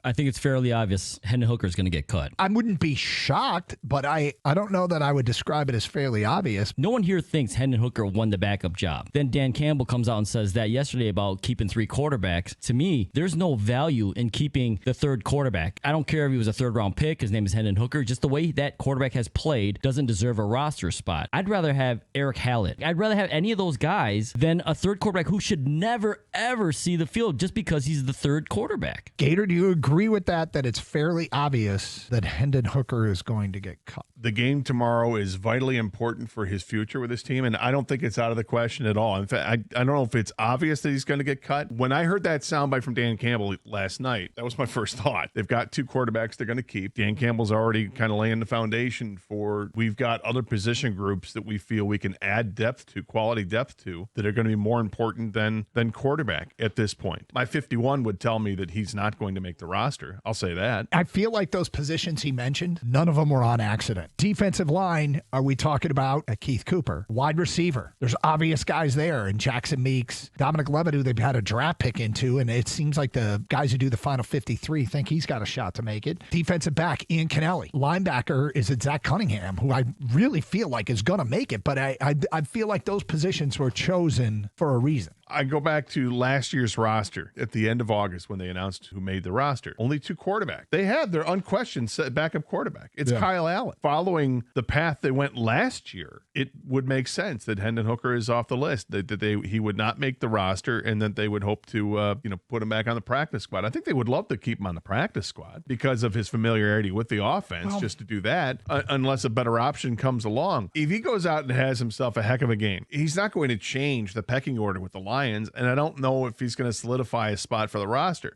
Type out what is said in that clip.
I think it's fairly obvious Hendon Hooker is going to get cut. I wouldn't be shocked, but I don't know that I would describe it as fairly obvious. No one here thinks Hendon Hooker won the backup job. Then Dan Campbell comes out and says that yesterday about keeping 3 quarterbacks. To me, there's no value in keeping the third quarterback. I don't care if he was a third-round pick. His name is Hendon Hooker. Just the way that quarterback has played doesn't deserve a roster spot. I'd rather have Eric Hallett. I'd rather have any of those guys than a third quarterback who should never, ever see the field just because he's the third quarterback. Gator, do you agree with that it's fairly obvious that Hendon Hooker is going to get cut? The game tomorrow is vitally important for his future with his team, and I don't think it's out of the question at all. In fact, I don't know if it's obvious that he's going to get cut. When I heard that soundbite from Dan Campbell last night, that was my first thought. They've got 2 quarterbacks they're going to keep. Dan Campbell's already kind of laying the foundation for, we've got other position groups that we feel we can add depth to, quality depth to, that are going to be more important than quarterback at this point. My 51 would tell me that he's not going to make the roster. I'll say that. I feel like those positions he mentioned, none of them were on accident. Defensive line, are we talking about Keith Cooper? Wide receiver, there's obvious guys there, and Jackson Meeks, Dominic Levitt, who they've had a draft pick into, and it seems like the guys who do the final 53 think he's got a shot to make it. Defensive back, Ian Kennelly. Linebacker is Zach Cunningham, who I really feel like is going to make it, but I feel like those positions were chosen for a reason. I go back to last year's roster at the end of August when they announced who made the roster. Only 2 quarterbacks. They had their unquestioned backup quarterback. It's Kyle Allen. Following the path they went last year, it would make sense that Hendon Hooker is off the list, that he would not make the roster, and that they would hope to put him back on the practice squad. I think they would love to keep him on the practice squad because of his familiarity with the offense, just to do that, unless a better option comes along. If he goes out and has himself a heck of a game, he's not going to change the pecking order with the Lions, and I don't know if he's going to solidify a spot for the roster.